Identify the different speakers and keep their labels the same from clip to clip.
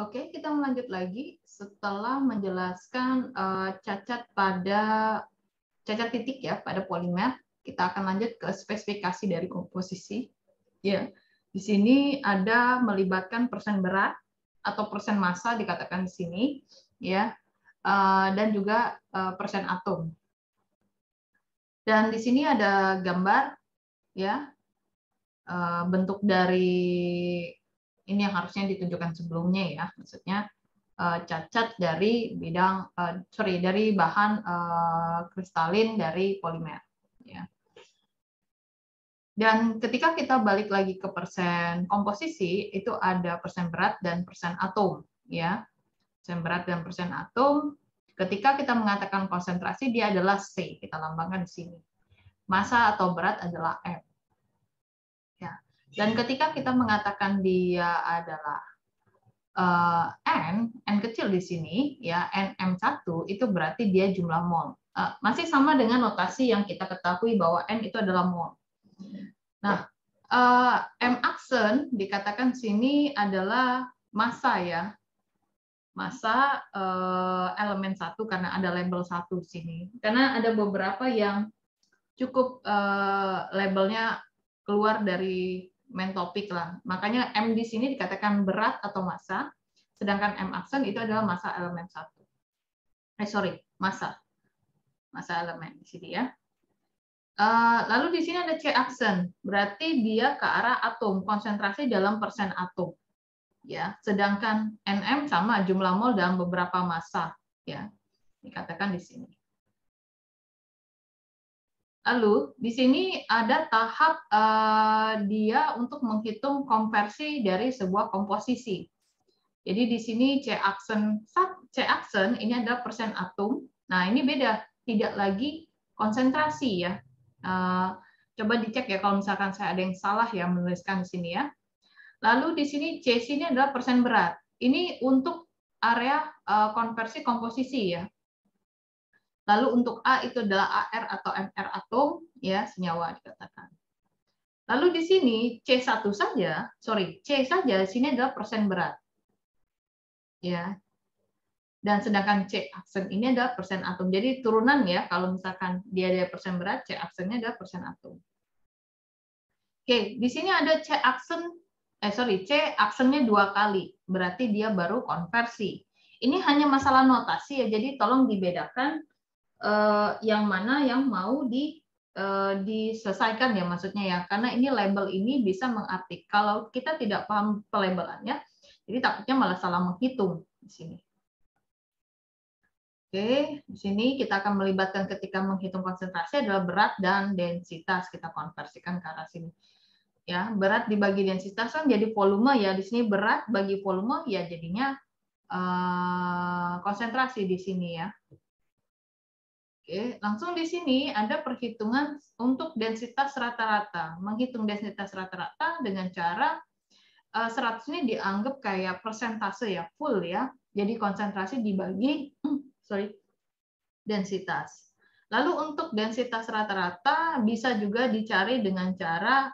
Speaker 1: Oke, kita melanjut lagi setelah menjelaskan cacat titik ya pada polimer. Kita akan lanjut ke spesifikasi dari komposisi. Ya, di sini ada melibatkan persen berat atau persen massa dikatakan di sini, ya, dan juga persen atom. Dan di sini ada gambar, ya, bentuk dari ini yang harusnya ditunjukkan sebelumnya ya, maksudnya cacat dari dari bahan kristalin dari polimer. Ya. Dan ketika kita balik lagi ke persen komposisi, itu ada persen berat dan persen atom. Ya. Persen berat dan persen atom, ketika kita mengatakan konsentrasi, dia adalah C, kita lambangkan di sini. Massa atau berat adalah M. Ya. Dan ketika kita mengatakan dia adalah N kecil di sini, ya NM1, itu berarti dia jumlah mol. Masih sama dengan notasi yang kita ketahui bahwa N itu adalah mol. Nah, M aksen dikatakan sini adalah massa ya. Massa elemen 1 karena ada label 1 di sini. Karena ada beberapa yang cukup labelnya keluar dari main topik lah. Makanya M di sini dikatakan berat atau massa, sedangkan M aksen itu adalah massa elemen 1. Massa. Massa elemen di sini ya. Lalu di sini ada C aksen, berarti dia ke arah atom, konsentrasi dalam persen atom. Ya, sedangkan NM sama jumlah mol dalam beberapa massa, ya. Dikatakan di sini. Lalu di sini ada tahap dia untuk menghitung konversi dari sebuah komposisi. Jadi di sini C aksen ini adalah persen atom. Nah, ini beda, tidak lagi konsentrasi ya. Coba dicek ya kalau misalkan saya ada yang salah ya menuliskan di sini ya. Lalu di sini C sini adalah persen berat. Ini untuk area konversi komposisi ya. Lalu untuk A itu adalah AR atau MR atom ya, senyawa dikatakan. Lalu di sini C saja di sini adalah persen berat. Ya. Dan sedangkan C aksen ini adalah persen atom. Jadi turunan ya, kalau misalkan dia ada persen berat, C aksennya adalah persen atom. Oke, di sini ada C aksennya 2 kali, berarti dia baru konversi. Ini hanya masalah notasi ya, jadi tolong dibedakan yang mana yang mau diselesaikan ya maksudnya ya, karena ini label ini bisa mengartikan kalau kita tidak paham pelabelannya, jadi takutnya malah salah menghitung di sini. Oke, di sini kita akan melibatkan ketika menghitung konsentrasi adalah berat dan densitas, kita konversikan ke arah sini. Ya, berat dibagi densitas kan jadi volume ya, di sini berat bagi volume ya jadinya konsentrasi di sini ya. Oke, langsung di sini ada perhitungan untuk densitas rata-rata. Menghitung densitas rata-rata dengan cara 100 ini dianggap kayak persentase ya, full ya. Jadi konsentrasi dibagi densitas. Lalu untuk densitas rata-rata bisa juga dicari dengan cara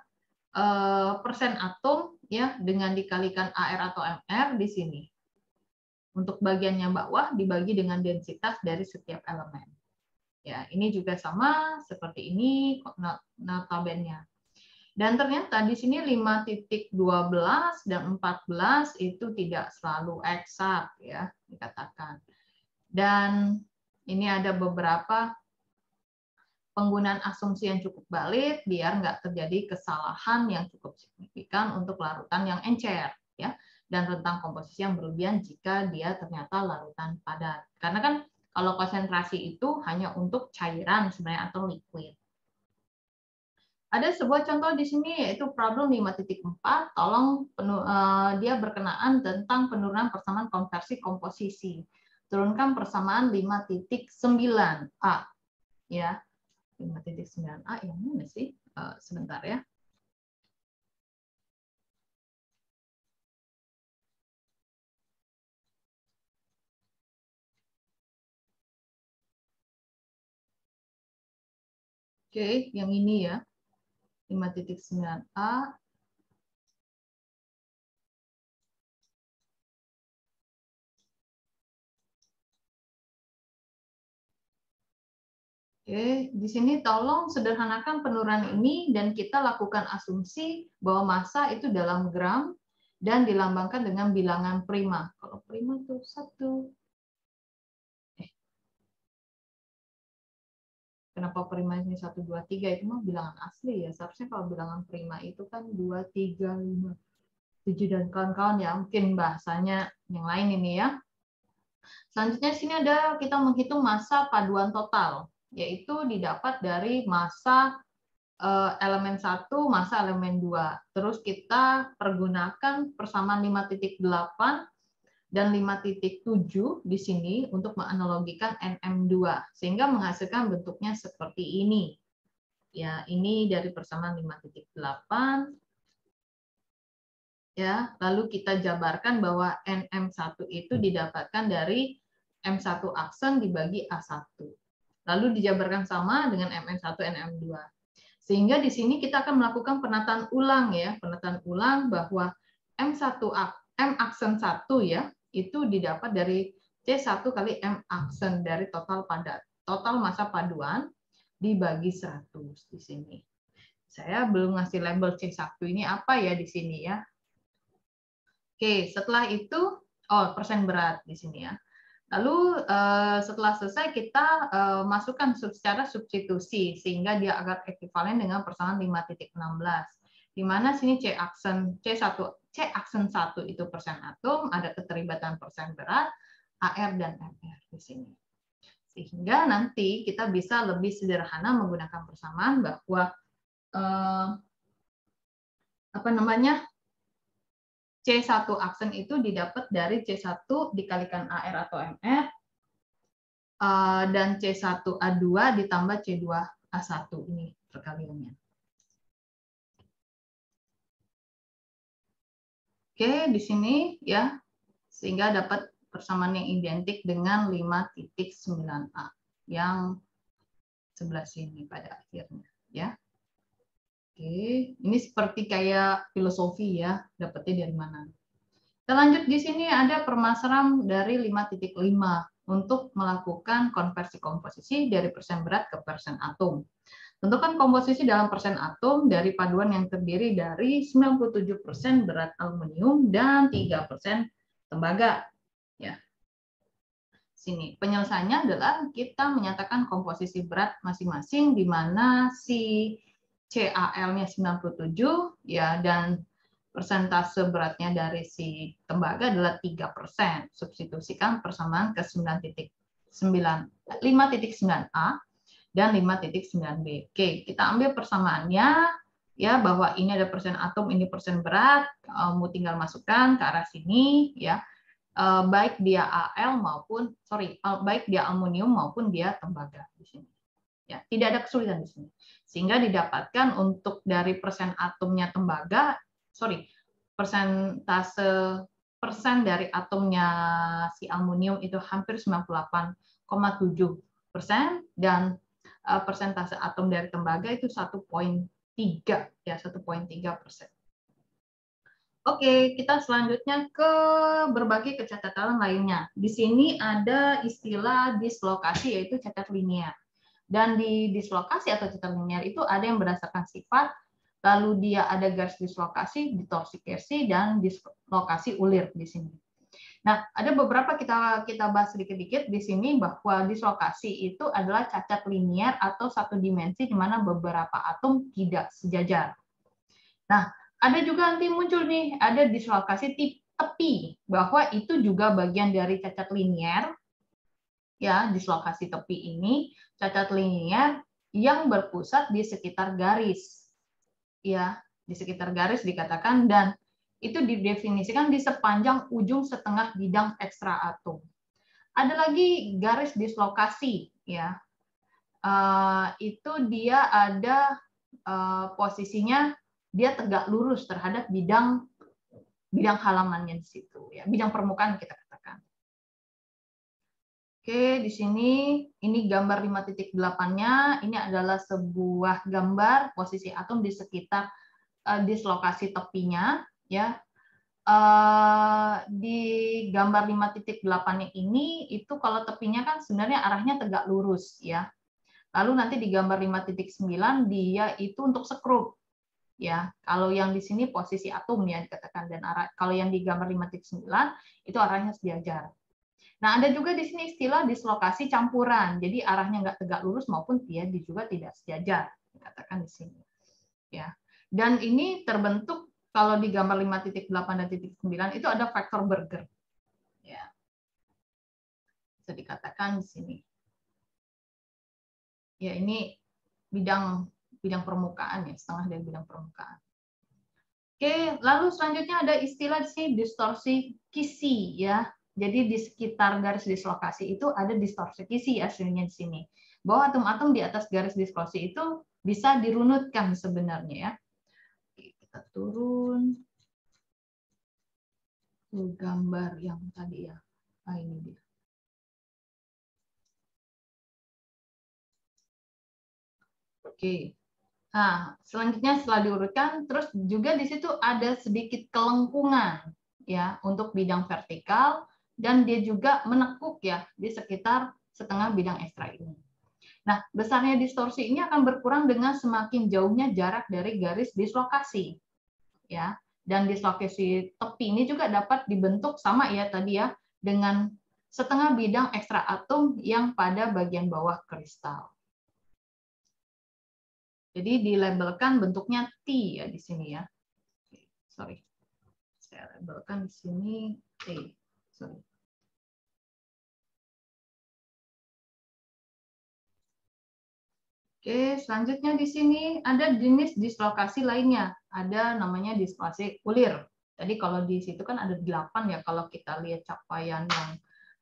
Speaker 1: persen atom ya dengan dikalikan AR atau MR di sini. Untuk bagiannya bawah dibagi dengan densitas dari setiap elemen. Ya, ini juga sama seperti ini notabennya. Dan ternyata di sini 5.12 dan 14 itu tidak selalu eksak ya dikatakan. Dan ini ada beberapa penggunaan asumsi yang cukup valid biar nggak terjadi kesalahan yang cukup signifikan untuk larutan yang encer ya, dan rentang komposisi yang berlebihan jika dia ternyata larutan padat. Karena kan kalau konsentrasi itu hanya untuk cairan sebenarnya atau liquid. Ada sebuah contoh di sini yaitu problem 5.4, tolong dia berkenaan tentang penurunan persamaan konversi komposisi. Turunkan persamaan 5.9a ya. 5.9a yang mana sih? Sebentar ya. Oke, yang ini ya. 5.9a. Oke, di sini tolong sederhanakan penurunan ini dan kita lakukan asumsi bahwa massa itu dalam gram dan dilambangkan dengan bilangan prima. Kalau prima itu 1. Kenapa prima ini 1, 2, 3? Itu mah bilangan asli ya. Seharusnya kalau bilangan prima itu kan 2, 3, 5, 7 dan kawan-kawan ya. Mungkin bahasanya yang lain ini ya. Selanjutnya di sini ada kita menghitung massa paduan total, yaitu didapat dari massa elemen 1, massa elemen 2. Terus kita pergunakan persamaan 5.8 dan 5.7 di sini untuk menganalogikan NM2 sehingga menghasilkan bentuknya seperti ini. Ya, ini dari persamaan 5.8 ya. Lalu kita jabarkan bahwa NM1 itu didapatkan dari M1 aksen dibagi A1. Lalu dijabarkan sama dengan MN1, NM2. Sehingga di sini kita akan melakukan penataan ulang ya, penataan ulang bahwa M1 M aksen 1 ya, itu didapat dari C1 kali M aksen dari total massa paduan dibagi 100 di sini. Saya belum ngasih label C1 ini apa ya di sini ya. Oke, setelah itu persen berat di sini ya. Lalu setelah selesai kita masukkan secara substitusi sehingga dia agak ekivalen dengan persamaan 5.16. Di mana sini C aksen 1 itu persen atom, ada keterlibatan persen berat, AR dan MR di sini. Sehingga nanti kita bisa lebih sederhana menggunakan persamaan bahwa C1 aksen itu didapat dari C1 dikalikan AR atau MR, dan C1A2 ditambah C2A1 ini perkaliannya. Oke, di sini ya, sehingga dapat persamaan yang identik dengan 5.9A yang sebelah sini pada akhirnya ya. Oke, ini seperti kayak filosofi ya, dapatnya dari mana. Kita lanjut di sini ada permasalahan dari 5.5 untuk melakukan konversi komposisi dari persen berat ke persen atom. Tentukan komposisi dalam persen atom dari paduan yang terdiri dari 97% berat aluminium dan 3% tembaga. Ya. Sini penyelesaiannya adalah kita menyatakan komposisi berat masing-masing di mana si CaL-nya 97 ya, dan persentase beratnya dari si tembaga adalah 3%. Substitusikan persamaan ke 5.9A dan 5.9B. Oke, kita ambil persamaannya ya, bahwa ini ada persen atom, ini persen berat, kamu tinggal masukkan ke arah sini ya. Baik dia baik dia aluminium maupun dia tembaga di sini. Ya, tidak ada kesulitan di sini. Sehingga didapatkan untuk dari persen atomnya tembaga, persentase persen dari atomnya si aluminium itu hampir 98,7% dan persentase atom dari tembaga itu 1,3 ya, 1,3%. Oke, kita selanjutnya ke berbagai kecacatan lainnya. Di sini ada istilah dislokasi, yaitu cacat linear. Dan di dislokasi atau cacat linear itu ada yang berdasarkan sifat, lalu dia ada garis dislokasi, ditorsi Kersi, dan dislokasi ulir di sini. Nah, ada beberapa kita bahas sedikit-sedikit di sini bahwa dislokasi itu adalah cacat linear atau satu dimensi di mana beberapa atom tidak sejajar. Nah, ada juga nanti muncul nih, ada dislokasi tepi, bahwa itu juga bagian dari cacat linear. Ya, dislokasi tepi ini cacat linear yang berpusat di sekitar garis. Ya, di sekitar garis dikatakan, dan itu didefinisikan di sepanjang ujung setengah bidang ekstra atom. Ada lagi garis dislokasi, ya. Itu dia ada posisinya dia tegak lurus terhadap bidang halamannya di situ, ya, bidang permukaan kita katakan. Oke, di sini ini gambar 5.8-nya. Ini adalah sebuah gambar posisi atom di sekitar dislokasi tepinya, ya. Di gambar 5.8-nya ini itu kalau tepinya kan sebenarnya arahnya tegak lurus, ya. Lalu nanti di gambar 5.9 dia itu untuk sekrup. Ya, kalau yang di sini posisi atom ya dikatakan, dan arah kalau yang di gambar 5.9 itu arahnya sejajar. Nah, ada juga di sini istilah dislokasi campuran. Jadi arahnya nggak tegak lurus maupun dia juga tidak sejajar, dikatakan di sini. Ya. Dan ini terbentuk kalau di gambar 5.8 dan 9 itu ada faktor Berger. Ya. Bisa dikatakan di sini. Ya, ini bidang permukaan ya, setengah dari bidang permukaan. Oke, lalu selanjutnya ada istilah di sini distorsi kisi ya. Jadi di sekitar garis dislokasi itu ada distorsi kisi aslinya di sini. Bahwa atom-atom di atas garis dislokasi itu bisa dirunutkan sebenarnya ya. Oke, kita turun ke gambar yang tadi ya. Nah, ini dia. Oke. Nah, selanjutnya setelah diurutkan, terus juga di situ ada sedikit kelengkungan ya untuk bidang vertikal, dan dia juga menekuk ya di sekitar setengah bidang ekstra ini. Nah, besarnya distorsi ini akan berkurang dengan semakin jauhnya jarak dari garis dislokasi ya. Dan dislokasi tepi ini juga dapat dibentuk sama ya tadi ya dengan setengah bidang ekstra atom yang pada bagian bawah kristal. Jadi dilabelkan bentuknya T ya di sini ya. Sorry. Saya labelkan di sini T. Sorry. Oke, selanjutnya di sini ada jenis dislokasi lainnya. Ada namanya dislokasi ulir. Tadi kalau di situ kan ada 8 ya kalau kita lihat capaian yang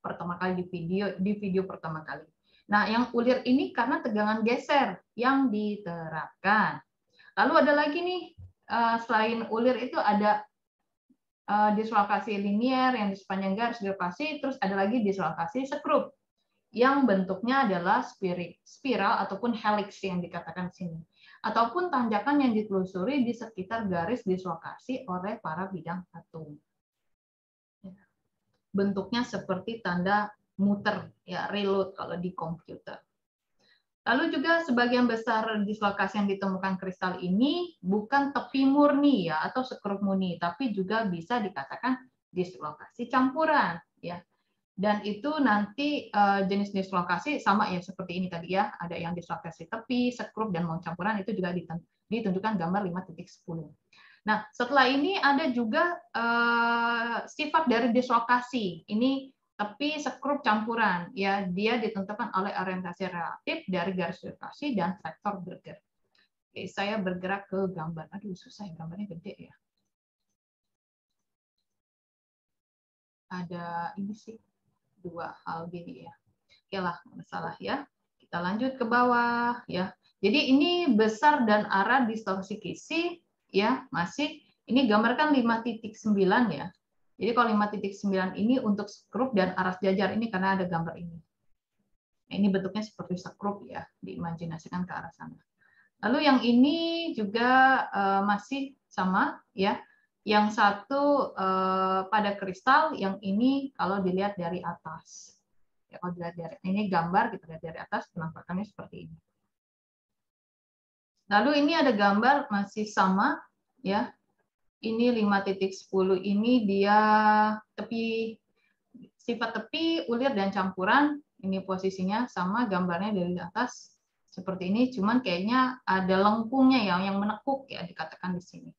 Speaker 1: pertama kali di video pertama kali. Nah, yang ulir ini karena tegangan geser yang diterapkan. Lalu ada lagi nih, selain ulir itu ada dislokasi linier yang di sepanjang garis dislokasi, terus ada lagi dislokasi sekrup yang bentuknya adalah spiral ataupun helix yang dikatakan sini, ataupun tanjakan yang ditelusuri di sekitar garis dislokasi oleh para bidang atom. Bentuknya seperti tanda muter ya, reload kalau di komputer. Lalu juga sebagian besar dislokasi yang ditemukan kristal ini bukan tepi murni ya atau sekrup murni, tapi juga bisa dikatakan dislokasi campuran ya. Dan itu nanti jenis dislokasi sama ya seperti ini tadi ya, ada yang dislokasi tepi, sekrup, dan mount campuran itu juga ditunjukkan gambar 5.10. Nah, setelah ini ada juga sifat dari dislokasi. Ini tepi, sekrup, campuran. Ya, dia ditentukan oleh orientasi relatif dari garis dislokasi dan faktor Berger. Oke, saya bergerak ke gambar. Aduh, susah ya, gambarnya gede ya. Ada ini sih, dua hal gini ya. Oke lah, masalah ya. Kita lanjut ke bawah ya. Jadi ini besar dan arah distorsi kisi ya, masih ini gambarkan 5.9 ya. Jadi kalau 5.9 ini untuk skrup dan arah sejajar ini karena ada gambar ini. Nah, ini bentuknya seperti skrup ya, diimajinasikan ke arah sana. Lalu yang ini juga masih sama ya. Yang satu pada kristal, yang ini kalau dilihat dari atas. Ya, kalau dilihat dari ini gambar, kita lihat dari atas penampakannya seperti ini. Lalu ini ada gambar masih sama ya. Ini 5.10 ini dia tepi, sifat tepi, ulir, dan campuran. Ini posisinya sama, gambarnya dari atas seperti ini, cuman kayaknya ada lengkungnya yang menekuk ya dikatakan di sini.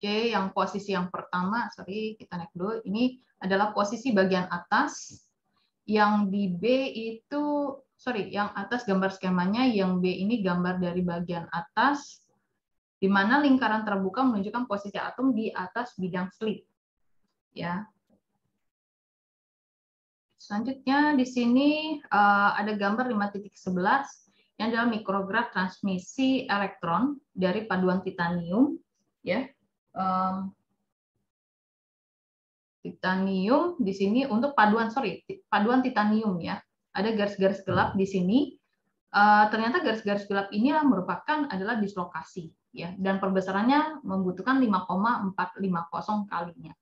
Speaker 1: Oke, yang posisi yang pertama, sorry kita naik dulu. Ini adalah posisi bagian atas. Yang di B itu, sorry, yang atas gambar skemanya, yang B ini gambar dari bagian atas, di mana lingkaran terbuka menunjukkan posisi atom di atas bidang slit. Ya. Selanjutnya di sini ada gambar 5.11 yang adalah mikrograf transmisi elektron dari paduan titanium, ya. Titanium di sini untuk paduan titanium ya. Ada garis-garis gelap di sini. Ternyata garis-garis gelap ini merupakan adalah dislokasi ya, dan perbesarannya membutuhkan 5,450 kalinya.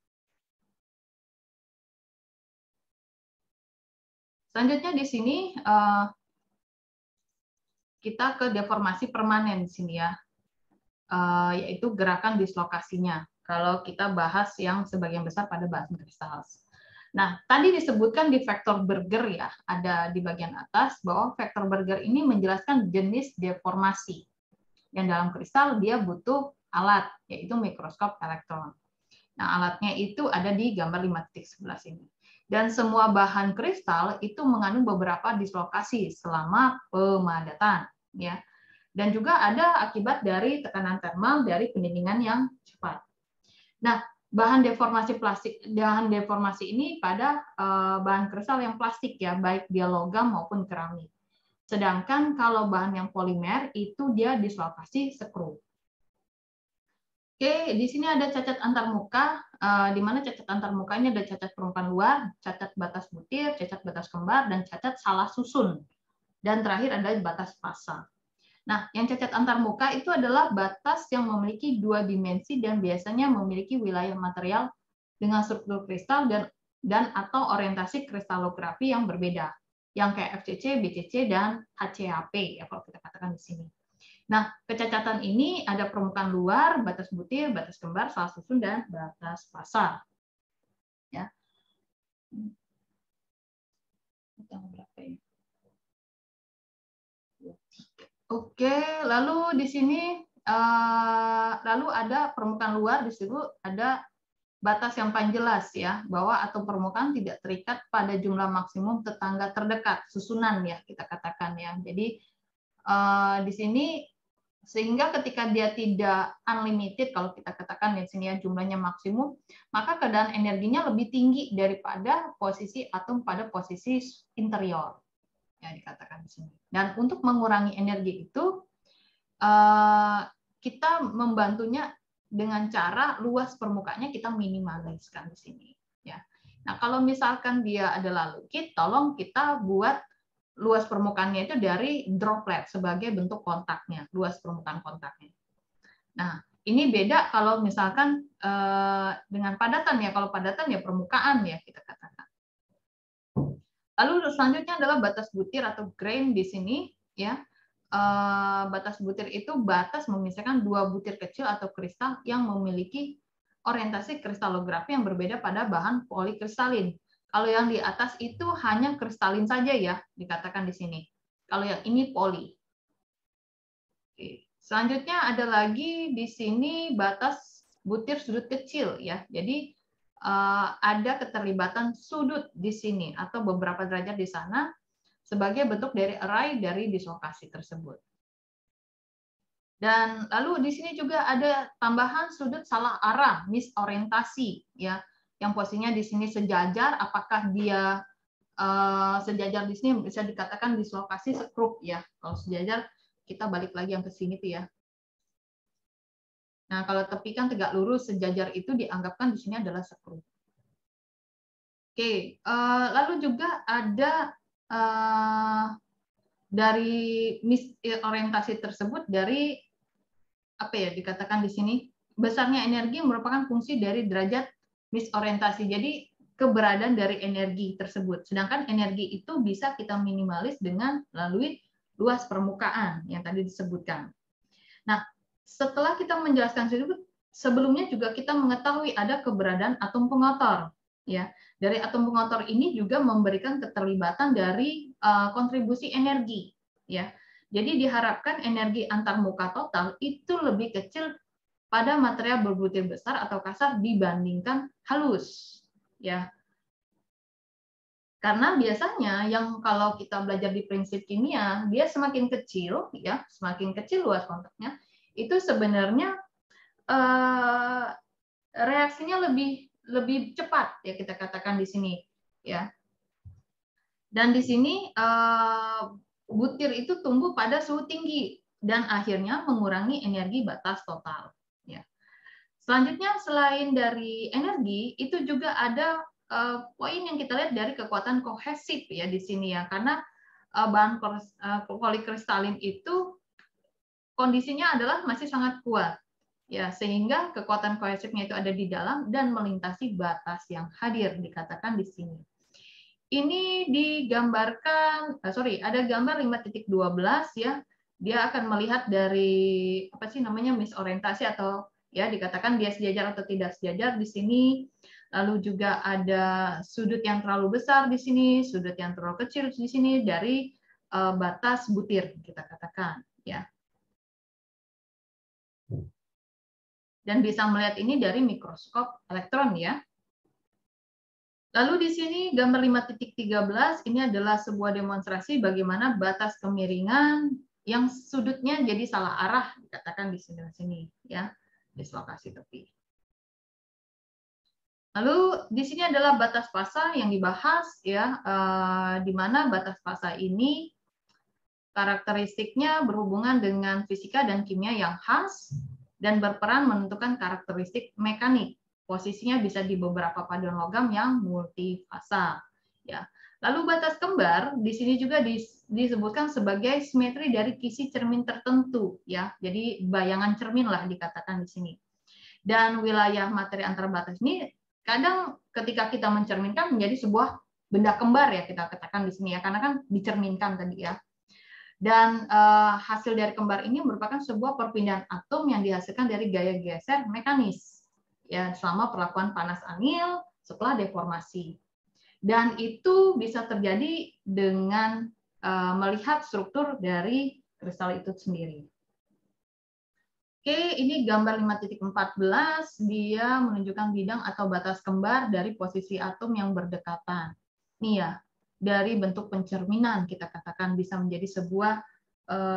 Speaker 1: Selanjutnya di sini kita ke deformasi permanen di sini ya, yaitu gerakan dislokasinya. Kalau kita bahas yang sebagian besar pada bahan kristal. Nah, tadi disebutkan di vektor Berger ya, ada di bagian atas bahwa vektor Berger ini menjelaskan jenis deformasi. Yang dalam kristal dia butuh alat, yaitu mikroskop elektron. Nah, alatnya itu ada di gambar 5.11 ini. Dan semua bahan kristal itu mengandung beberapa dislokasi selama pemadatan, ya. Dan juga ada akibat dari tekanan termal dari pendinginan yang cepat. Nah, bahan deformasi ini pada bahan kristal yang plastik ya, baik dia logam maupun keramik. Sedangkan kalau bahan yang polimer itu dia dislokasi skru. Oke, di sini ada cacat antarmuka, di mana cacat antarmuka ini ada cacat permukaan luar, cacat batas butir, cacat batas kembar, dan cacat salah susun. Dan terakhir ada batas fasa. Nah, yang cacat antarmuka itu adalah batas yang memiliki dua dimensi dan biasanya memiliki wilayah material dengan struktur kristal dan atau orientasi kristalografi yang berbeda, yang kayak FCC, BCC, dan HCAP, ya kalau kita katakan di sini. Nah, kecacatan ini ada permukaan luar, batas butir, batas kembar, salah susun, dan batas fasa. Ya. Oke, lalu di sini lalu ada permukaan luar, di situ ada batas yang paling jelas ya, bahwa atom permukaan tidak terikat pada jumlah maksimum tetangga terdekat, susunan ya kita katakan ya. Jadi di sini sehingga ketika dia tidak unlimited, kalau kita katakan di sini ya jumlahnya maksimum, maka keadaan energinya lebih tinggi daripada posisi atom pada posisi interior. Ya, dikatakan di sini. Dan untuk mengurangi energi itu kita membantunya dengan cara luas permukaannya kita minimaliskan di sini ya. Nah, kalau misalkan dia adalah liquid, tolong kita buat luas permukaannya itu dari droplet sebagai bentuk kontaknya, luas permukaan kontaknya. Nah, ini beda kalau misalkan dengan padatan ya. Kalau padatan ya permukaan ya kita katakan. Lalu selanjutnya adalah batas butir atau grain di sini ya. Batas butir itu batas memisahkan dua butir kecil atau kristal yang memiliki orientasi kristalografi yang berbeda pada bahan polikristalin. Kalau yang di atas itu hanya kristalin saja ya, dikatakan di sini. Kalau yang ini poli. Oke. Selanjutnya ada lagi di sini batas butir sudut kecil ya. Jadi ada keterlibatan sudut di sini atau beberapa derajat di sana sebagai bentuk dari array dari dislokasi tersebut. Dan lalu di sini juga ada tambahan sudut salah arah, misorientasi ya, yang posisinya di sini sejajar. Apakah dia sejajar di sini bisa dikatakan dislokasi sekrup ya. Kalau sejajar kita balik lagi yang ke sini tuh ya. Nah, kalau tepi kan tegak lurus, sejajar itu dianggapkan di sini adalah sekrup. Oke, lalu juga ada dari misorientasi tersebut dari apa ya dikatakan di sini besarnya energi merupakan fungsi dari derajat misorientasi. Jadi keberadaan dari energi tersebut. Sedangkan energi itu bisa kita minimalis dengan melalui luas permukaan yang tadi disebutkan. Nah, setelah kita menjelaskan tersebut, sebelumnya juga kita mengetahui ada keberadaan atom pengotor. Ya, dari atom pengotor ini juga memberikan keterlibatan dari kontribusi energi. Ya, jadi diharapkan energi antarmuka total itu lebih kecil pada material berbutir besar atau kasar dibandingkan halus. Ya, karena biasanya yang kalau kita belajar di prinsip kimia, dia semakin kecil, ya, semakin kecil luas kontaknya, itu sebenarnya reaksinya lebih cepat, ya kita katakan di sini, ya. Dan di sini butir itu tumbuh pada suhu tinggi dan akhirnya mengurangi energi batas total. Ya. Selanjutnya selain dari energi, itu juga ada poin yang kita lihat dari kekuatan kohesif ya di sini ya, karena bahan polikristalin itu kondisinya adalah masih sangat kuat ya, sehingga kekuatan kohesifnya itu ada di dalam dan melintasi batas yang hadir dikatakan di sini. Ini digambarkan, ada gambar 5.12 ya. Dia akan melihat dari apa sih namanya misorientasi atau ya dikatakan dia sejajar atau tidak sejajar di sini. Lalu juga ada sudut yang terlalu besar di sini, sudut yang terlalu kecil di sini dari batas butir kita katakan ya. Dan bisa melihat ini dari mikroskop elektron ya. Lalu di sini gambar 5.13 ini adalah sebuah demonstrasi bagaimana batas kemiringan yang sudutnya jadi salah arah dikatakan di sini ya, dislokasi tepi. Lalu di sini adalah batas fasa yang dibahas ya, di mana batas fasa ini karakteristiknya berhubungan dengan fisika dan kimia yang khas dan berperan menentukan karakteristik mekanik. Posisinya bisa di beberapa paduan logam yang multifasa. Ya. Lalu batas kembar di sini juga disebutkan sebagai simetri dari kisi cermin tertentu, ya. Jadi bayangan cermin lah dikatakan di sini. Dan wilayah materi antar batas ini kadang ketika kita mencerminkan menjadi sebuah benda kembar ya kita katakan di sini ya, karena kan dicerminkan tadi ya. Dan hasil dari kembar ini merupakan sebuah perpindahan atom yang dihasilkan dari gaya geser mekanis ya selama perlakuan panas anil setelah deformasi. Dan itu bisa terjadi dengan melihat struktur dari kristal itu sendiri. Oke, ini gambar 5.14, dia menunjukkan bidang atau batas kembar dari posisi atom yang berdekatan. Nih ya, dari bentuk pencerminan kita katakan bisa menjadi sebuah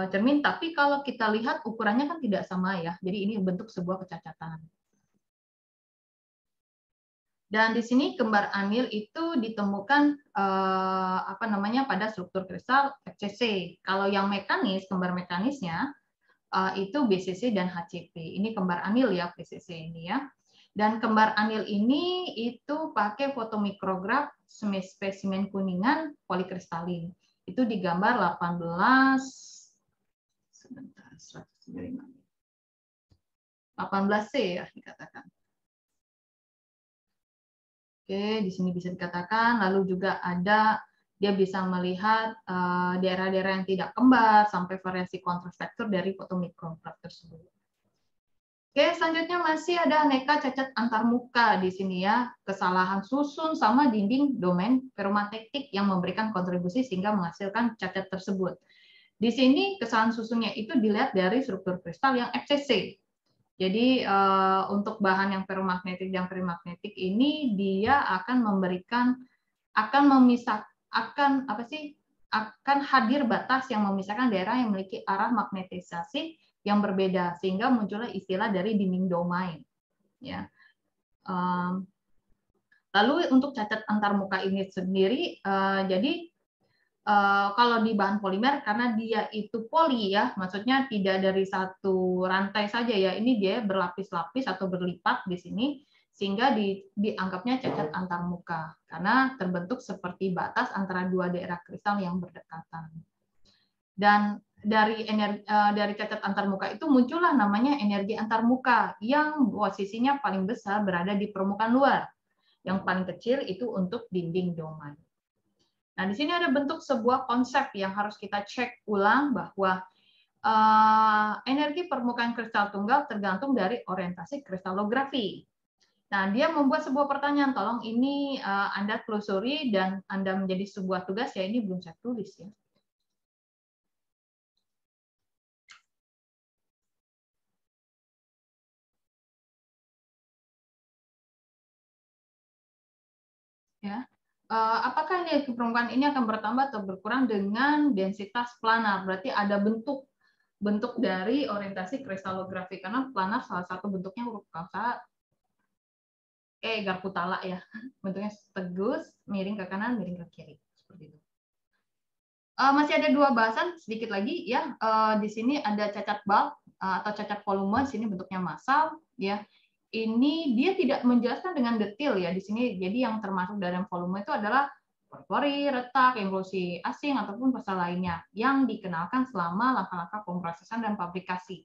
Speaker 1: cermin, tapi kalau kita lihat ukurannya kan tidak sama ya, jadi ini bentuk sebuah kecacatan. Dan di sini kembar anil itu ditemukan pada struktur kristal FCC. Kalau yang mekanis, kembar mekanisnya itu BCC dan HCP. Ini kembar anil ya BCC ini ya. Dan kembar anil ini itu pakai fotomikrograf spesimen kuningan polikristalin. Itu digambar 18C ya dikatakan. Oke, di sini bisa dikatakan, lalu juga ada dia bisa melihat daerah-daerah yang tidak kembar sampai variasi kontras vektor dari fotomikrograf tersebut. Oke, selanjutnya masih ada aneka cacat antarmuka di sini ya, kesalahan susun sama dinding domain ferromagnetik yang memberikan kontribusi sehingga menghasilkan cacat tersebut. Di sini kesalahan susunnya itu dilihat dari struktur kristal yang FCC. Jadi untuk bahan yang ferromagnetik dan perimagnetik ini dia akan akan hadir batas yang memisahkan daerah yang memiliki arah magnetisasi yang berbeda sehingga muncullah istilah dari dinding domain. Ya. Lalu untuk cacat antarmuka ini sendiri, jadi kalau di bahan polimer karena dia itu poli ya, maksudnya tidak dari satu rantai saja ya, ini dia berlapis-lapis atau berlipat di sini sehingga dianggapnya cacat antarmuka karena terbentuk seperti batas antara dua daerah kristal yang berdekatan. Dan dari cacat antarmuka itu muncullah namanya energi antarmuka yang posisinya paling besar berada di permukaan luar, yang paling kecil itu untuk dinding domain. Nah, di sini ada bentuk sebuah konsep yang harus kita cek ulang bahwa energi permukaan kristal tunggal tergantung dari orientasi kristalografi. Nah, dia membuat sebuah pertanyaan, tolong ini Anda telusuri dan Anda menjadi sebuah tugas, ya ini belum saya tulis ya. Ya. Apakah energi permukaan ini akan bertambah atau berkurang dengan densitas planar? Berarti ada bentuk dari orientasi kristalografi karena planar salah satu bentuknya huruf kausa Garputala ya, bentuknya tegus, miring ke kanan, miring ke kiri seperti itu. Masih ada dua bahasan sedikit lagi ya. Di sini ada cacat bulk atau cacat volume, di sini bentuknya massal ya. Ini dia tidak menjelaskan dengan detail ya di sini. Jadi yang termasuk dalam volume itu adalah pori-pori, retak, implosi asing ataupun pasal lainnya yang dikenalkan selama langkah-langkah pemrosesan dan fabrikasi.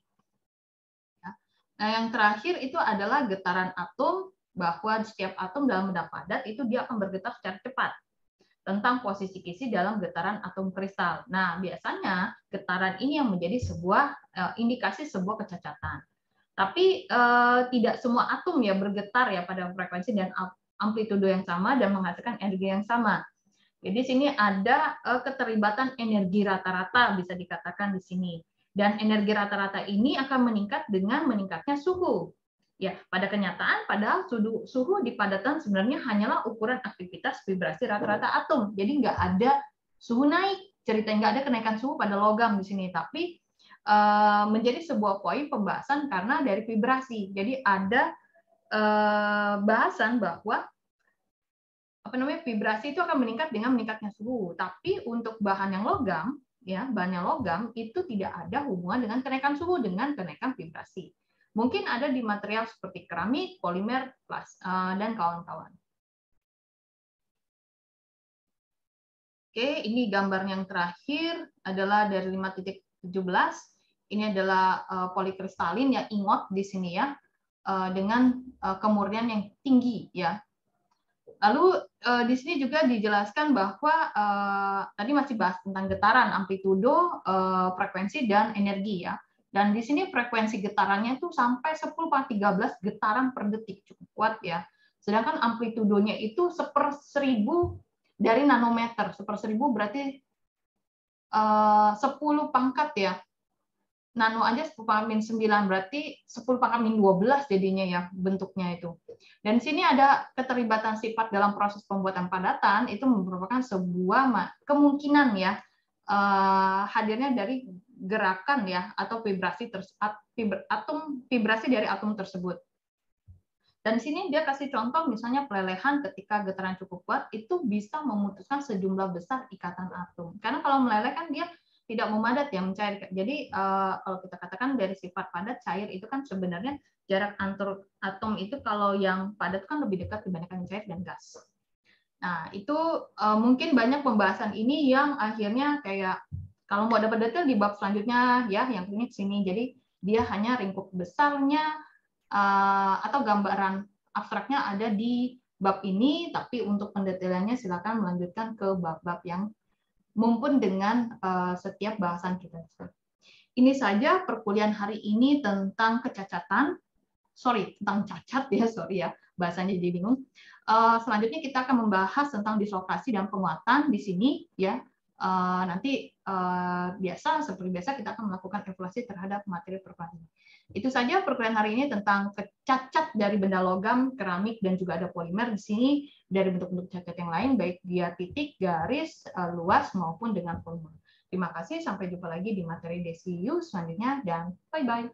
Speaker 1: Ya. Nah, yang terakhir itu adalah getaran atom, bahwa setiap atom dalam benda padat itu dia akan bergetar secara cepat. tentang posisi kisi dalam getaran atom kristal. Nah, biasanya getaran ini yang menjadi sebuah indikasi sebuah kecacatan. Tapi tidak semua atom ya bergetar ya pada frekuensi dan amplitudo yang sama dan menghasilkan energi yang sama. Jadi sini ada keterlibatan energi rata-rata bisa dikatakan di sini. Dan energi rata-rata ini akan meningkat dengan meningkatnya suhu. Ya, pada kenyataan padahal suhu di padatan sebenarnya hanyalah ukuran aktivitas vibrasi rata-rata atom. Jadi nggak ada suhu naik, ceritanya nggak ada kenaikan suhu pada logam di sini, tapi menjadi sebuah poin pembahasan karena dari vibrasi. Jadi ada bahasan bahwa vibrasi itu akan meningkat dengan meningkatnya suhu. Tapi untuk bahan yang logam, ya bahan yang logam itu tidak ada hubungan dengan kenaikan suhu dengan kenaikan vibrasi. Mungkin ada di material seperti keramik, polimer, dan kawan-kawan. Oke, ini gambar yang terakhir adalah dari 5.17. Ini adalah polikristalin yang ingot di sini ya, dengan kemurnian yang tinggi ya. Lalu di sini juga dijelaskan bahwa tadi masih bahas tentang getaran, amplitudo, frekuensi dan energi ya. Dan di sini frekuensi getarannya itu sampai 10⁻13 getaran per detik, cukup kuat ya. Sedangkan amplitudonya itu 1/1000 dari nanometer. 1/1000 berarti 10 pangkat ya. Nano aja 10⁻�9 berarti 10⁻12 jadinya ya bentuknya itu. Dan di sini ada keterlibatan sifat dalam proses pembuatan padatan itu merupakan sebuah kemungkinan ya hadirnya dari gerakan ya atau vibrasi dari atom tersebut. Dan di sini dia kasih contoh misalnya pelelehan ketika getaran cukup kuat itu bisa memutuskan sejumlah besar ikatan atom. Karena kalau meleleh kan dia tidak memadat ya, mencair. Jadi kalau kita katakan dari sifat padat cair itu kan sebenarnya jarak antar atom itu kalau yang padat kan lebih dekat dibandingkan cair dan gas. Nah, itu mungkin banyak pembahasan ini yang akhirnya kayak kalau mau dapat detail di bab selanjutnya ya, yang ini sini. Jadi dia hanya lingkup besarnya atau gambaran abstraknya ada di bab ini, tapi untuk pendetailannya silakan melanjutkan ke bab-bab yang mumpun dengan setiap bahasan kita. Ini saja perkuliahan hari ini tentang kecacatan. Tentang cacat ya, bahasanya jadi bingung. Selanjutnya kita akan membahas tentang dislokasi dan penguatan di sini ya. Nanti seperti biasa kita akan melakukan evaluasi terhadap materi perkuliahan. Itu saja perkuliahan hari ini tentang cacat dari benda logam, keramik, dan juga ada polimer di sini dari bentuk-bentuk cacat yang lain, baik dia titik, garis, luas, maupun dengan volume. Terima kasih, sampai jumpa lagi di materi DCU selanjutnya, dan bye-bye.